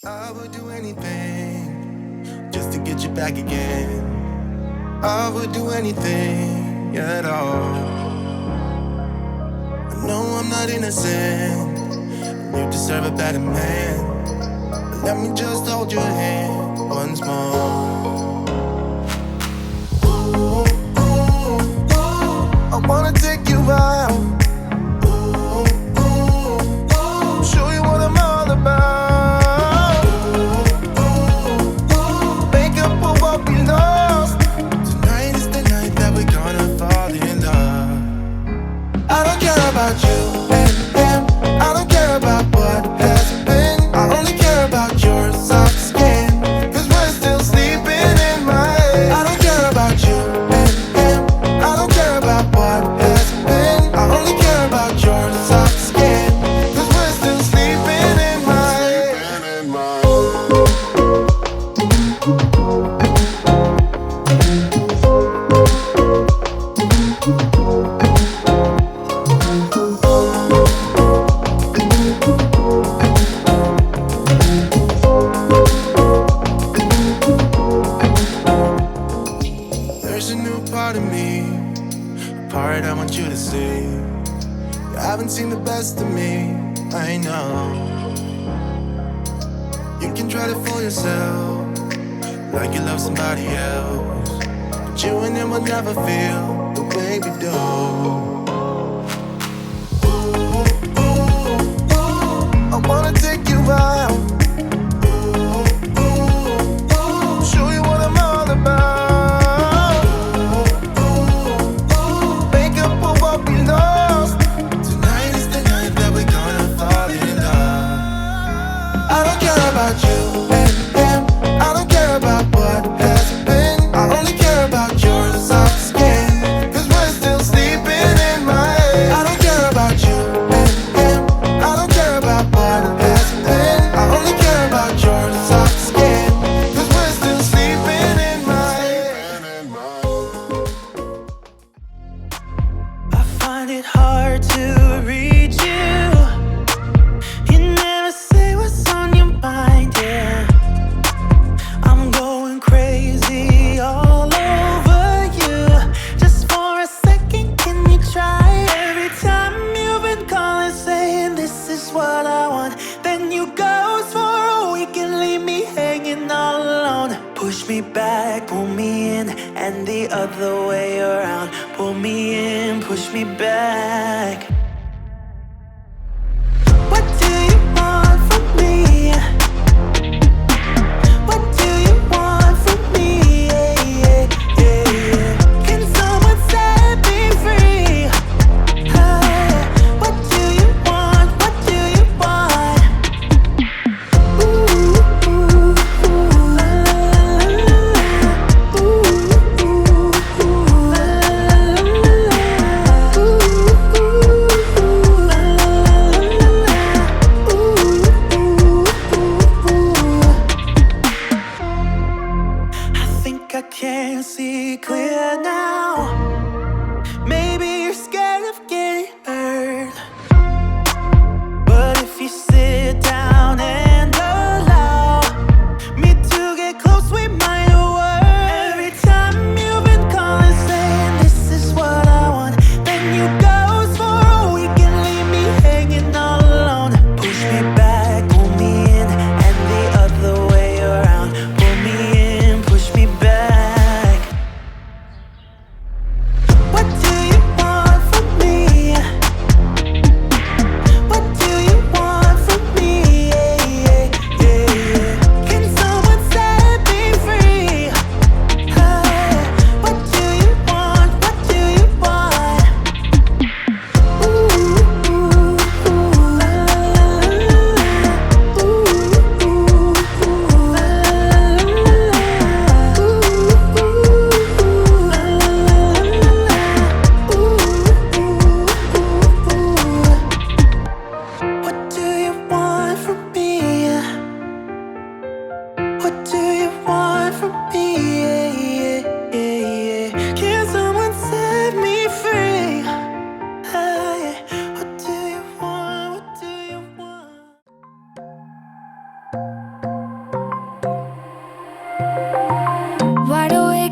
I would do anything just to get you back again. I would do anything at all. I know I'm not innocent, and you deserve a better man. But let me just hold your hand once more. Ooh, ooh, ooh, I wanna take you out. Ooh, ooh, ooh, show you what I'm all about. I don't care about you and him. I don't care about what has been. I only care about your soft skin, 'cause we're still sleeping in my head. I don't care about you and him. I don't care about what has been. I only care about your soft skin, 'cause we're still sleeping in my head. There's a new part of me, a part I want you to see. You haven't seen the best of me, I know. You can try to fool yourself, like you love somebody else, but you and him will never feel the way we do. Ooh, ooh, ooh, I wanna take you out. Ooh, ooh, ooh, show you what I'm all about. I don't care about you and him. I don't care about what has been. I only care about your soft skin, 'cause we're still sleeping in my head. I don't care about you and him. I don't care about what has been. I only care about your soft skin, 'cause we're still sleeping in my head. I find it hard to read you. You never say what's on your mind, yeah. I'm going crazy all over you. Just for a second, can you try? Every time you've been calling, saying this is what I want, then you ghost for a week and leave me hanging all alone. Push me back, pull me in, and the other way around. Pull me in, push me back. What do you want from me? What do you want from me? Yeah, yeah, yeah, yeah. Can someone set me free? What do you want? What do you want? Ooh, ooh, ooh, la, la, la, la. Ooh, ooh, ooh, la, la, la, la. Ooh, ooh.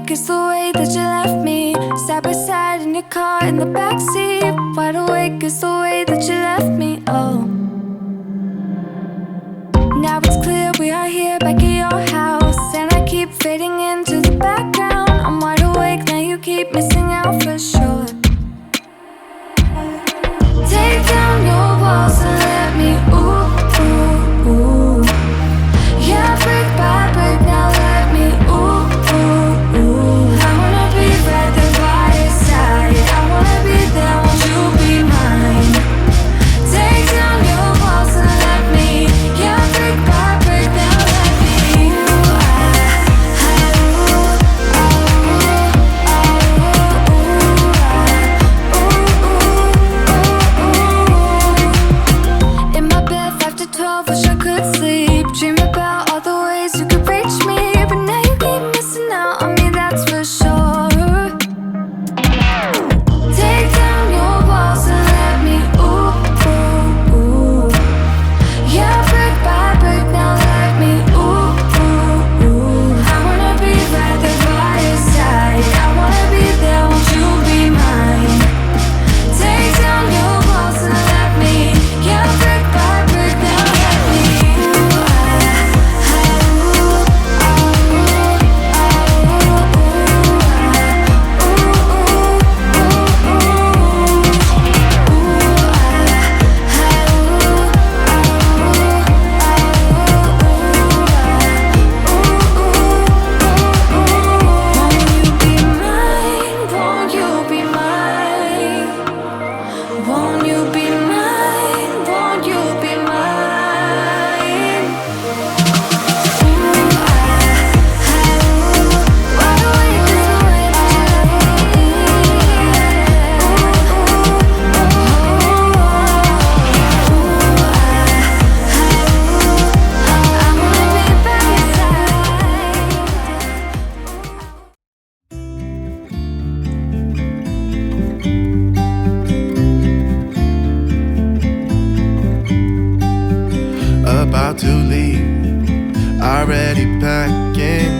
awake is the way that you left me. Side by side in your car in the backseat. Wide awake is the way that you left me. Oh, now it's clear we are here back at your house, and I keep fading into the background. I'm wide awake now, you keep missing out for sure. Take down your walls and let me ooh, ooh, ooh. Yeah, brick by brick, now let me ooh, ooh, ooh. I wanna be right there by your side. I wanna be there, won't you be mine? Take down your walls and let me. Yeah, brick by brick, now let me. Ooh, in my bed 5 to 12, wish I could sleep. Dream about all the ways you could reach me, but now you keep missing out on me, that's for sure. Take down your walls and let me ooh, ooh, ooh. Yeah, brick by brick, now let me ooh, ooh, ooh. I wanna be right there by your side. I wanna be there, won't you be mine? Take down your walls and let me. Yeah, brick by brick, now let me. Won't you be mine? Won't you be mine? Won't you be mine? Wide awake is the way that you left me. I wanna be by your About to leave, already packing.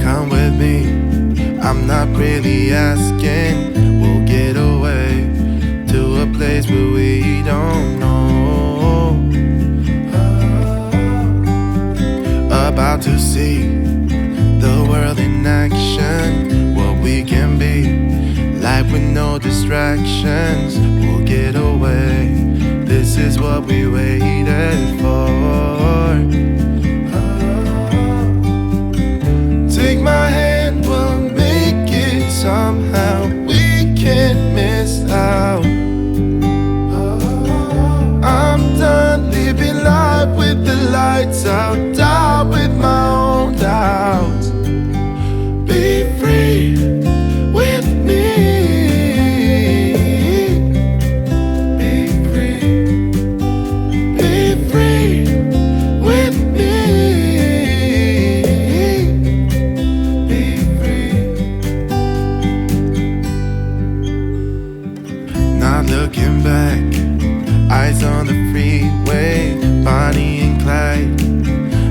Come with me, I'm not really asking. We'll get away to a place where we don't know. About to see the world in action, what we can be, life with no distractions. We'll get away, this is what we waited for. Take my hand, we'll make it somehow. We can't miss out. I'm done living life with the lights out, die with my own doubts. Be free with me. Be free. Be free with me. Be free. Not looking back, eyes on the freeway, Bonnie and Clyde,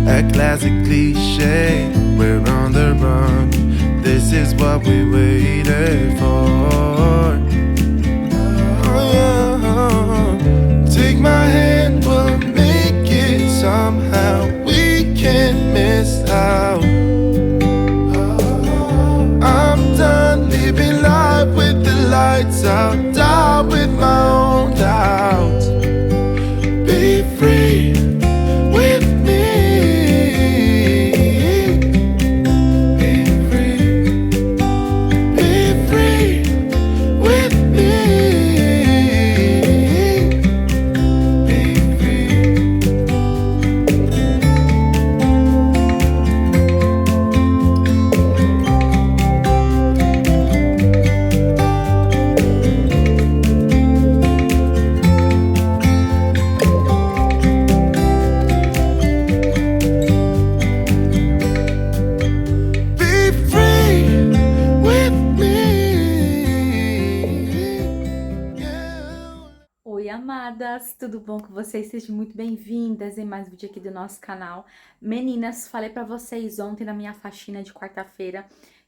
a classic cliche. We're on the run, this is what we waited for. Oh yeah. Take my hand, we'll make it somehow. We can't miss out. I'm done living life with the lights out, die with my own doubts. Be free with me. Be free. Be free with me. Be free. amadas, tudo bom com vocês? Sejam muito bem-vindas em mais um vídeo aqui do nosso canal. Meninas, falei pra vocês ontem na minha faxina de quarta-feira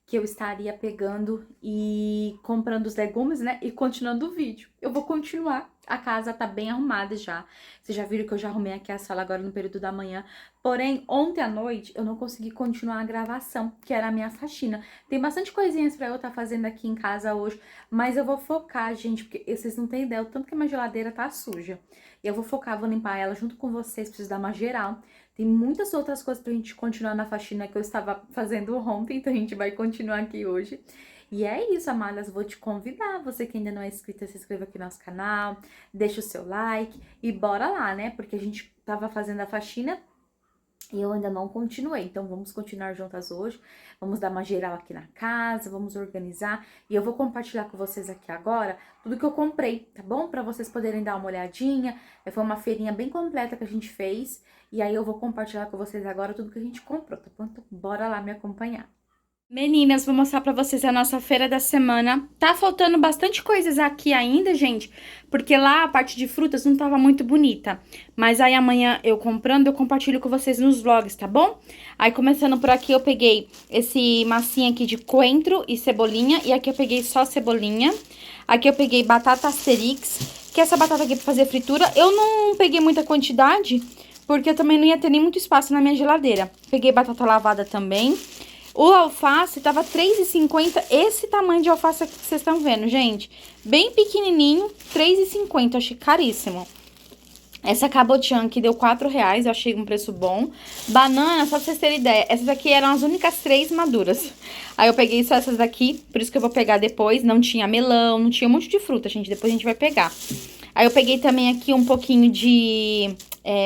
que eu estaria pegando e comprando os legumes, né? E continuando o vídeo. Eu vou continuar. A casa tá bem arrumada já. Vocês já viram que eu já arrumei aqui a sala agora no período da manhã. Porém, ontem à noite eu não consegui continuar a gravação, que era a minha faxina. Tem bastante coisinhas pra eu estar fazendo aqui em casa hoje, mas eu vou focar, gente, porque vocês não têm ideia o tanto que a minha geladeira tá suja. E eu vou focar, vou limpar ela junto com vocês, preciso dar uma geral. Tem muitas outras coisas pra gente continuar na faxina que eu estava fazendo ontem, então a gente vai continuar aqui hoje. E é isso, amadas, vou te convidar, você que ainda não é inscrita, se inscreva aqui no nosso canal, deixa o seu like e bora lá, né? Porque a gente tava fazendo a faxina e eu ainda não continuei, então vamos continuar juntas hoje, vamos dar uma geral aqui na casa, vamos organizar e eu vou compartilhar com vocês aqui agora tudo que eu comprei, tá bom? Pra vocês poderem dar uma olhadinha, foi uma feirinha bem completa que a gente fez e aí eu vou compartilhar com vocês agora tudo que a gente comprou, tá bom? Então bora lá me acompanhar. Meninas, vou mostrar pra vocês a nossa feira da semana. Tá faltando bastante coisas aqui ainda, gente, porque lá a parte de frutas não tava muito bonita. Mas aí amanhã eu comprando, eu compartilho com vocês nos vlogs, tá bom? Aí começando por aqui, eu peguei esse massinha aqui de coentro e cebolinha. E aqui eu peguei só cebolinha. Aqui eu peguei batata asterix, que é essa batata aqui pra fazer fritura. Eu não peguei muita quantidade, porque eu também não ia ter nem muito espaço na minha geladeira. Peguei batata lavada também. O alface tava R$3,50, esse tamanho de alface aqui que vocês estão vendo, gente. Bem pequenininho, R$3,50, achei caríssimo. Essa cabotiã aqui deu R$4,00, eu achei um preço bom. Banana, só pra vocês terem ideia, essas aqui eram as únicas 3 maduras. Aí eu peguei só essas daqui, por isso que eu vou pegar depois. Não tinha melão, não tinha um monte de fruta, gente, depois a gente vai pegar. Aí eu peguei também aqui um pouquinho de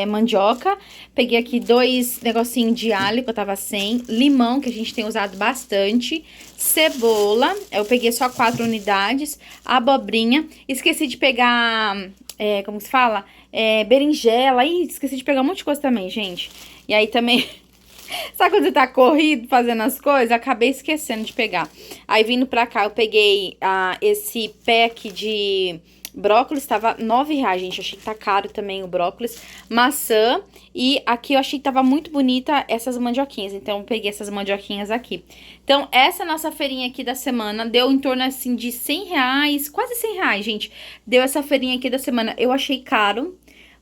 mandioca. Peguei aqui 2 negocinhos de alho que eu tava sem. Limão, que a gente tem usado bastante. Cebola, eu peguei só 4 unidades. Abobrinha. Esqueci de pegar, como se fala? Berinjela. Ih, esqueci de pegar um monte de coisa também, gente. E aí também... Sabe quando você tá corrido fazendo as coisas? Acabei esquecendo de pegar. Aí vindo pra cá eu peguei esse pack de... brócolis, tava R$9,00, gente, achei que tá caro também o brócolis. Maçã, e aqui eu achei que tava muito bonita essas mandioquinhas, então eu peguei essas mandioquinhas aqui. Então, essa nossa feirinha aqui da semana deu em torno, assim, de R$100, quase R$100, gente. Deu essa feirinha aqui da semana, eu achei caro,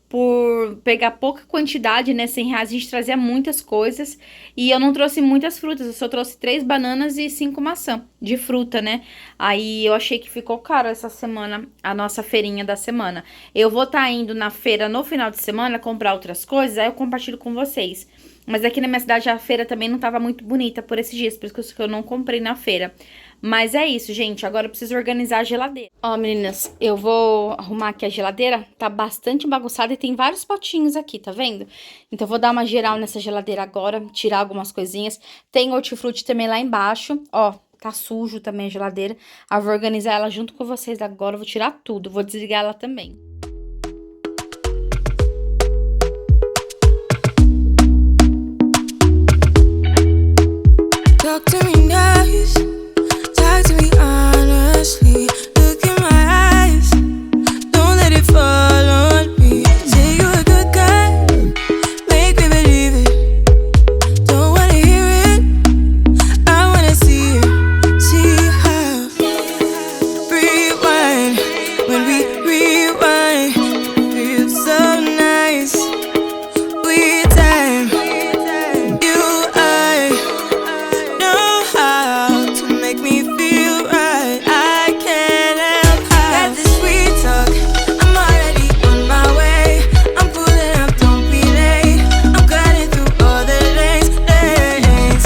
por pegar pouca quantidade, né, R$100, a gente trazia muitas coisas, e eu não trouxe muitas frutas, eu só trouxe 3 bananas e 5 maçã de fruta, né, aí eu achei que ficou caro essa semana, a nossa feirinha da semana. Eu vou estar indo na feira no final de semana comprar outras coisas, aí eu compartilho com vocês. Mas aqui na minha cidade a feira também não tava muito bonita por esses dias, por isso que eu não comprei na feira. Mas é isso, gente, agora eu preciso organizar a geladeira. Ó, meninas, eu vou arrumar aqui a geladeira, tá bastante bagunçada e tem vários potinhos aqui, tá vendo? Então eu vou dar uma geral nessa geladeira agora, tirar algumas coisinhas. Tem hortifruti também lá embaixo, ó, tá sujo também a geladeira. Eu vou organizar ela junto com vocês agora, eu vou tirar tudo, vou desligar ela também. Talk to me nice, talk to me honestly. Look in my eyes, don't let it fall on me. Say you're a good guy, make me believe it. Don't wanna hear it, I wanna see it. See how rewind, when we rewind, it feels so nice. We time, you I know how to make me feel right. I can't help got this sweet talk, I'm already on my way. I'm pulling up, don't be late. I'm cutting through all the lanes.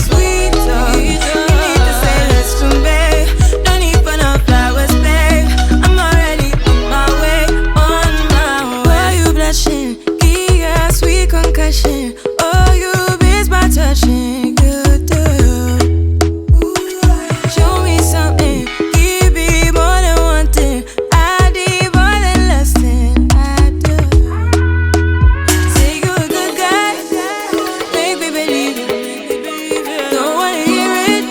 Sweet talk, you need to say let's convey. No need for no flowers, babe. I'm already on my way, on my way. Why you blushing? Yeah, sweet concussion. Oh, you miss my touching. Good girl. Show me something, give me more than one thing. I need more than less than I do. Say you're a good guy, make me believe it. Don't wanna hear it,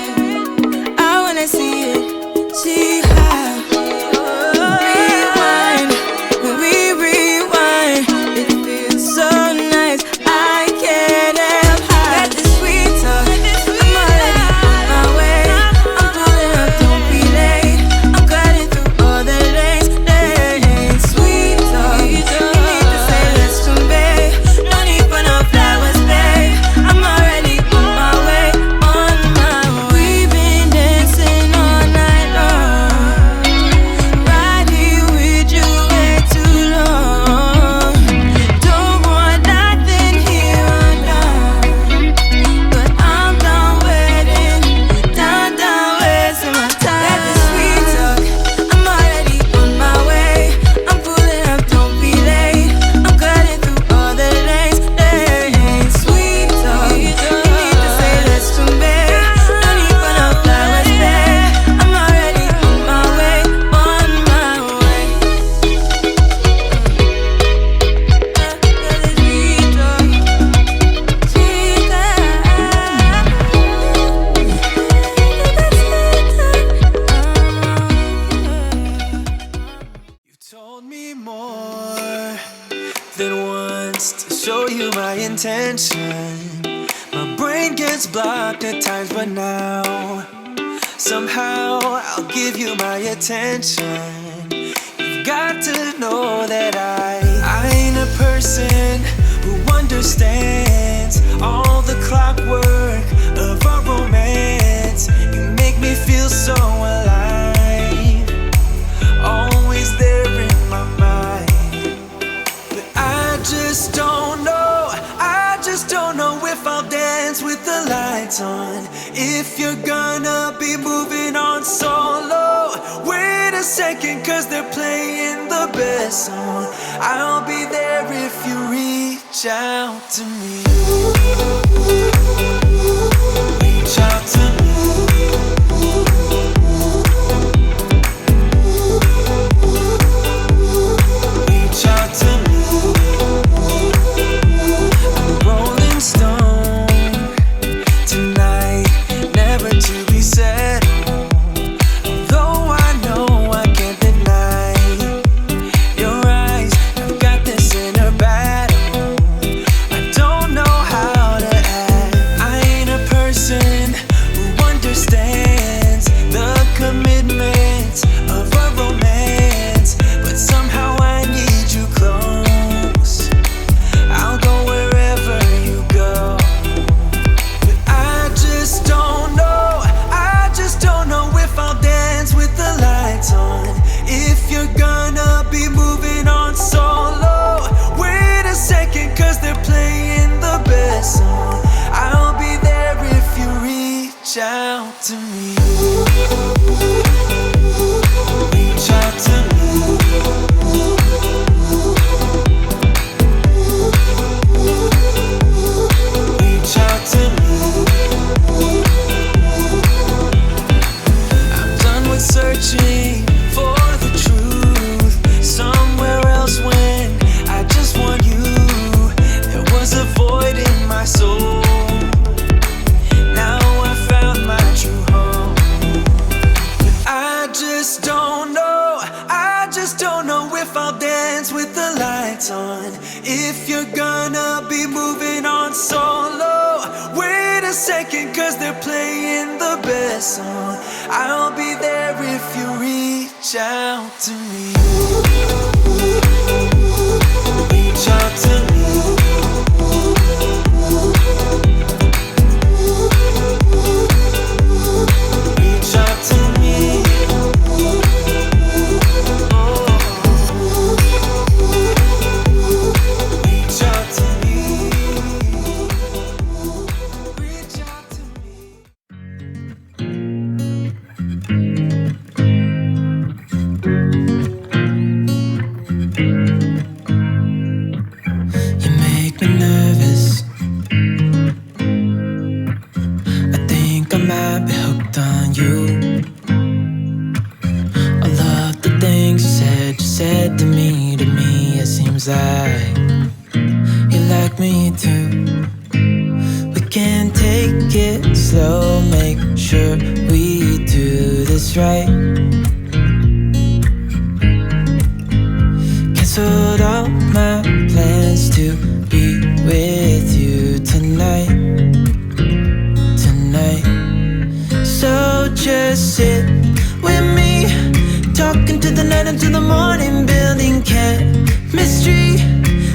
I wanna see it. See how rewind, when we rewind, it feels so nice. I can't help how got this sweet attention. My brain gets blocked at times, but now somehow I'll give you my attention. You've got to know that I ain't a person who understands all the clockwork of our romance. You make me feel so alive, always there in my mind. But I just don't know if I'll dance with the lights on. If you're gonna be moving on solo, wait a second, cause they're playing the best song. I'll be there if you reach out to me. Reach out to me. Reach out to me. I'm a rolling stone tonight, never to be settled. Although I know I can't deny your eyes, I've got this inner battle. I don't know how to act. I ain't a person who understands the commitments of a romance, but somehow I need you close. I'll go wherever you go. But I just don't know if I'll dance with the lights on. If you're gonna be moving on solo, wait a second, cause they're playing the best song. I'll be there if you reach out to me. Reach out to me. Reach out to me. I'm done with searching for the truth somewhere else when I just want you. There was a void in my soul. Now I found my true home. But I just don't know if I'll dance with the lights on. If you're gonna be moving on solo, wait a second, cause they're playing the best song. I'll be there if you reach out to me. Reach out to me. Reach out to me. Oh. Reach out to me. Reach out to me. You make me nervous. I think I might be hooked on you. All of the things you said to me, it seems like you like me too. We can take it slow, make sure we do this right. Canceled all my plans to be with you tonight. So just sit with me, talking to the night until the morning, building chemistry.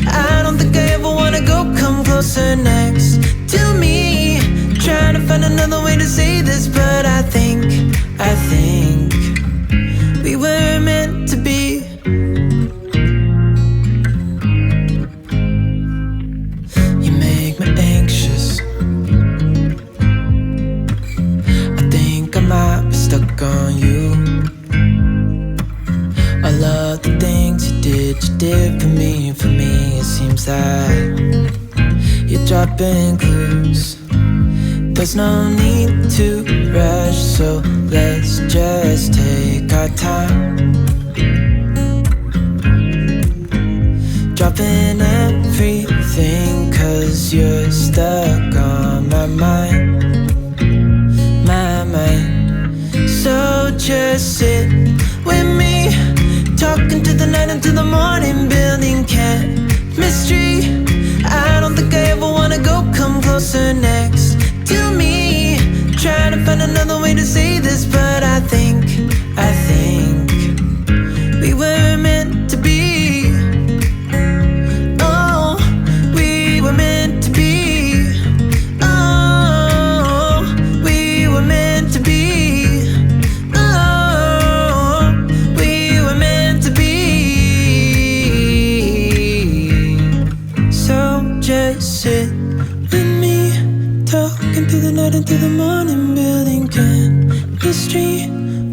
I don't think I ever wanna go, come closer next to me. Trying to find another way to say this, but I think we were meant to be. You make me anxious. I think I might be stuck on you. All of the things you did for me, it seems like you're dropping clues. There's no need to rush, so let's just take our time. Dropping everything, cause you're stuck on my mind. So just sit with me, talking to the night until the morning, building chemistry. I don't think I ever wanna go through the night into the morning, building chemistry.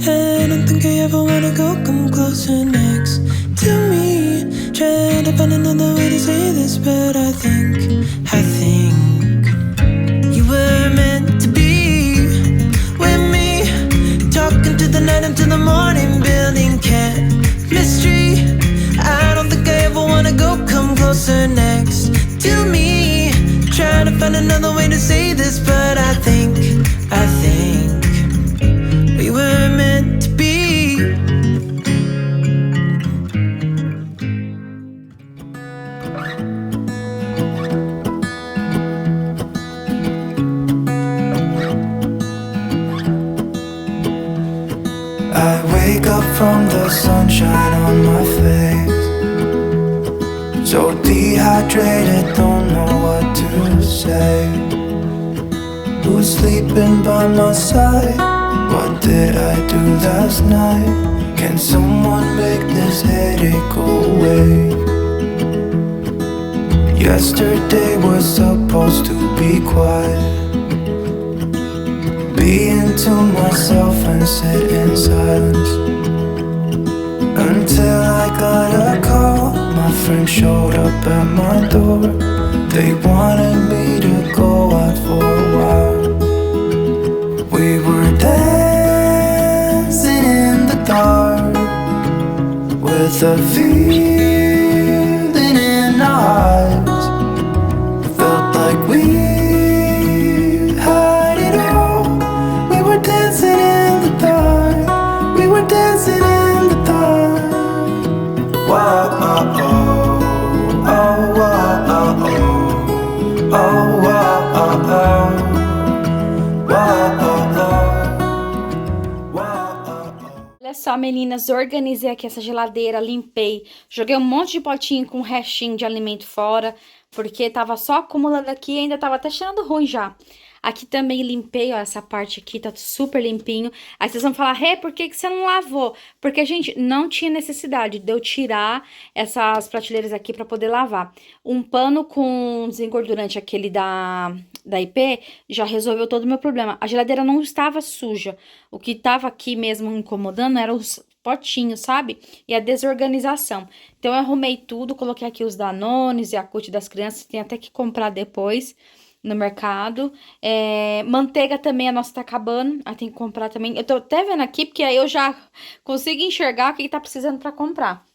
I don't think I ever wanna go come closer next to me. Trying to find another way to say this, but I think you were meant to be with me. Talking to the night into the morning, building chemistry. I don't think I ever wanna go come closer next to me. Trying to find another way to say this, but I think we were meant to be. I wake up from the sunshine on my face, so dehydrated, don't know what to say. Who's sleeping by my side? What did I do last night? Can someone make this headache go away? Yesterday was supposed to be quiet, being to myself and sit in silence, until I got a call. My friend showed up at my door. They wanted me to go out for a while. We were dancing in the dark, with a feeling in our hearts. It felt like we had it all. We were dancing in the dark. We were dancing in the dark. Wow, oh, oh, oh, wow, oh, oh, oh, wow, oh, oh, wow, oh, oh, wow, oh, oh. Olha só, meninas, organizei aqui essa geladeira, limpei, joguei um monte de potinho com restinho de alimento fora, porque tava só acumulando aqui e ainda tava até cheirando ruim já. Aqui também limpei, ó, essa parte aqui tá super limpinho. Aí vocês vão falar, Rê, por que que você não lavou? Porque, gente, não tinha necessidade de eu tirar essas prateleiras aqui pra poder lavar. Um pano com desengordurante, aquele da IP, já resolveu todo o meu problema. A geladeira não estava suja. O que tava aqui mesmo incomodando eram os potinhos, sabe? E a desorganização. Então, eu arrumei tudo, coloquei aqui os Danones e a Yakult das crianças, tem até que comprar depois no mercado. Manteiga também, a nossa tá acabando, tem que comprar também. Eu tô até vendo aqui, porque aí eu já consigo enxergar o que tá precisando pra comprar.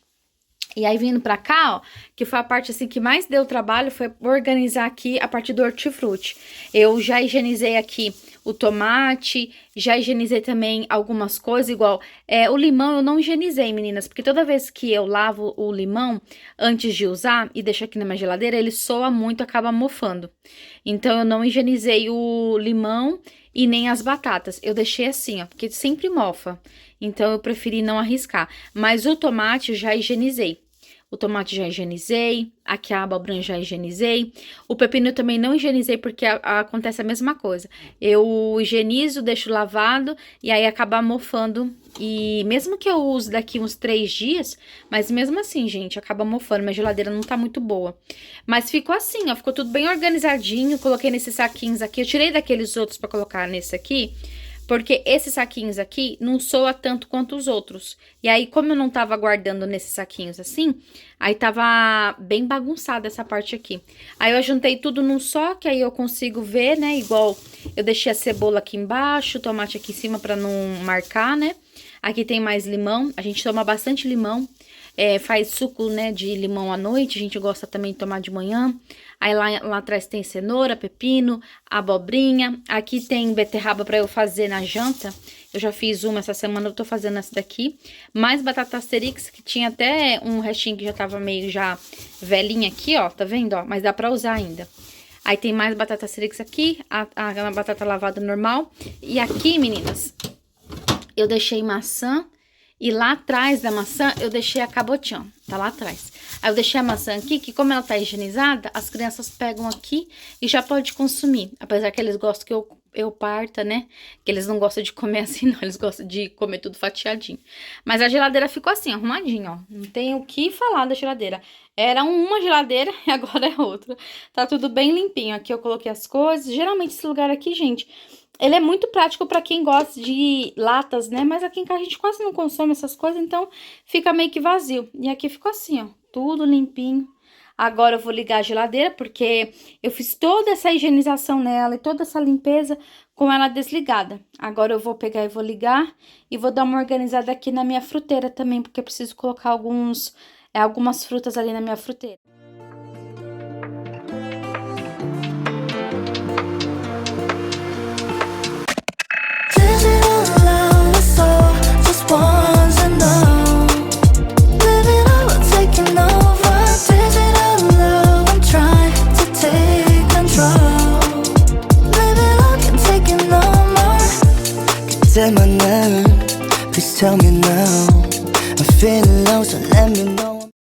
E aí, vindo pra cá, ó, que foi a parte, assim, que mais deu trabalho, foi organizar aqui a parte do hortifruti. Eu já higienizei aqui o tomate, já higienizei também algumas coisas, igual o limão eu não higienizei, meninas, porque toda vez que eu lavo o limão antes de usar e deixo aqui na minha geladeira, ele soa muito, acaba mofando. Então, eu não higienizei o limão e nem as batatas. Eu deixei assim, ó, porque sempre mofa. Então, eu preferi não arriscar. Mas o tomate eu já higienizei. O tomate já higienizei, aqui a abobrinha já higienizei. O pepino eu também não higienizei porque acontece a mesma coisa. Eu higienizo, deixo lavado e aí acaba mofando. E mesmo que eu use daqui uns 3 dias, mas mesmo assim, gente, acaba mofando. Minha geladeira não tá muito boa. Mas ficou assim, ó, ficou tudo bem organizadinho. Coloquei nesses saquinhos aqui. Eu tirei daqueles outros pra colocar nesse aqui, porque esses saquinhos aqui não soa tanto quanto os outros. E aí, como eu não tava guardando nesses saquinhos assim, aí tava bem bagunçada essa parte aqui. Aí eu juntei tudo num só, que aí eu consigo ver, né? Igual eu deixei a cebola aqui embaixo, o tomate aqui em cima pra não marcar, né? Aqui tem mais limão, a gente toma bastante limão. Faz suco, né, de limão à noite, a gente gosta também de tomar de manhã. Aí lá atrás tem cenoura, pepino, abobrinha. Aqui tem beterraba pra eu fazer na janta. Eu já fiz uma essa semana, eu tô fazendo essa daqui. Mais batata asterix, que tinha até um restinho que já tava meio já velhinha aqui, ó, tá vendo, ó? Mas dá pra usar ainda. Aí tem mais batata asterix aqui, a batata lavada normal. E aqui, meninas, eu deixei maçã. E lá atrás da maçã, eu deixei a cabotiã, tá lá atrás. Aí eu deixei a maçã aqui, que como ela tá higienizada, as crianças pegam aqui e já pode consumir. Apesar que eles gostam que eu parta, né? Que eles não gostam de comer assim, não. Eles gostam de comer tudo fatiadinho. Mas a geladeira ficou assim, arrumadinha, ó. Não tem o que falar da geladeira. Era uma geladeira e agora é outra. Tá tudo bem limpinho. Aqui eu coloquei as coisas. Geralmente esse lugar aqui, gente, ele é muito prático pra quem gosta de latas, né? Mas aqui em casa a gente quase não consome essas coisas, então fica meio que vazio. E aqui ficou assim, ó, tudo limpinho. Agora eu vou ligar a geladeira, porque eu fiz toda essa higienização nela e toda essa limpeza com ela desligada. Agora eu vou pegar e vou ligar e vou dar uma organizada aqui na minha fruteira também, porque eu preciso colocar algumas frutas ali na minha fruteira.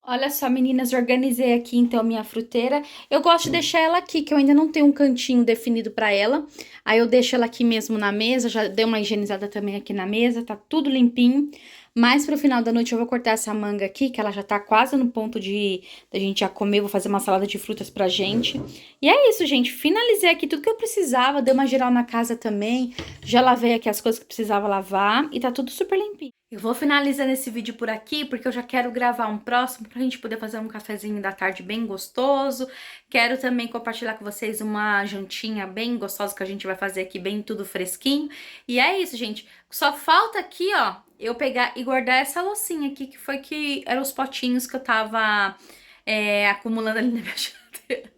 Olha só, meninas, organizei aqui então minha fruteira. Eu gosto de deixar ela aqui, que eu ainda não tenho um cantinho definido pra ela. Aí eu deixo ela aqui mesmo na mesa, já dei uma higienizada também aqui na mesa, tá tudo limpinho. Mas pro final da noite eu vou cortar essa manga aqui, que ela já tá quase no ponto da gente já comer. Vou fazer uma salada de frutas pra gente. E é isso, gente. Finalizei aqui tudo que eu precisava, dei uma geral na casa também. Já lavei aqui as coisas que precisava lavar e tá tudo super limpinho. Eu vou finalizando esse vídeo por aqui, porque eu já quero gravar um próximo pra gente poder fazer um cafezinho da tarde bem gostoso. Quero também compartilhar com vocês uma jantinha bem gostosa que a gente vai fazer aqui, bem tudo fresquinho. E é isso, gente. Só falta aqui, ó, eu pegar e guardar essa loucinha aqui, que eram os potinhos que eu tava acumulando ali na minha geladeira.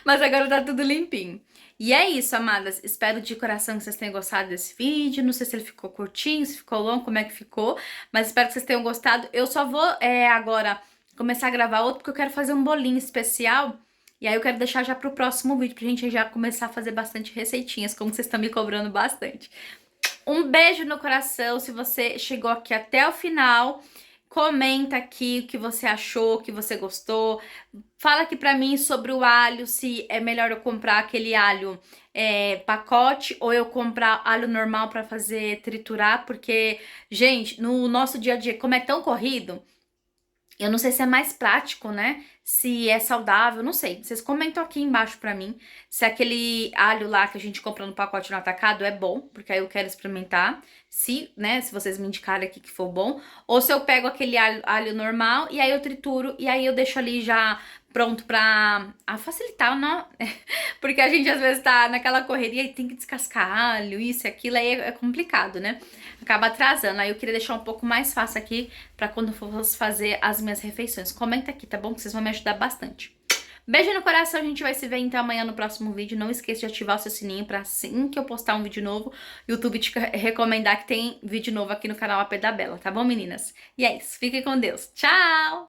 Mas agora tá tudo limpinho. E é isso, amadas. Espero de coração que vocês tenham gostado desse vídeo. Não sei se ele ficou curtinho, se ficou longo, como é que ficou. Mas espero que vocês tenham gostado. Eu só vou agora começar a gravar outro, porque eu quero fazer um bolinho especial. E aí eu quero deixar já pro próximo vídeo, pra gente já começar a fazer bastante receitinhas, como vocês estão me cobrando bastante. Um beijo no coração. Se você chegou aqui até o final, comenta aqui o que você achou, o que você gostou. Fala aqui pra mim sobre o alho, se é melhor eu comprar aquele alho pacote ou eu comprar alho normal pra fazer triturar, porque, gente, no nosso dia a dia, como é tão corrido, eu não sei se é mais prático, né? Se é saudável, não sei. Vocês comentam aqui embaixo pra mim se aquele alho lá que a gente compra no pacote no atacado é bom, porque aí eu quero experimentar. Se vocês me indicarem aqui que for bom. Ou se eu pego aquele alho normal e aí eu trituro e aí eu deixo ali já pronto pra facilitar, não? Porque a gente às vezes tá naquela correria e tem que descascar alho, isso e aquilo, aí é complicado, né? Acaba atrasando. Aí eu queria deixar um pouco mais fácil aqui pra quando eu fosse fazer as minhas refeições. Comenta aqui, tá bom? Que vocês vão me ajudar bastante. Beijo no coração, a gente vai se ver então amanhã no próximo vídeo. Não esqueça de ativar o seu sininho pra assim que eu postar um vídeo novo, o YouTube te recomendar que tem vídeo novo aqui no canal A Pé da Bela, tá bom, meninas? E é isso, fiquem com Deus. Tchau!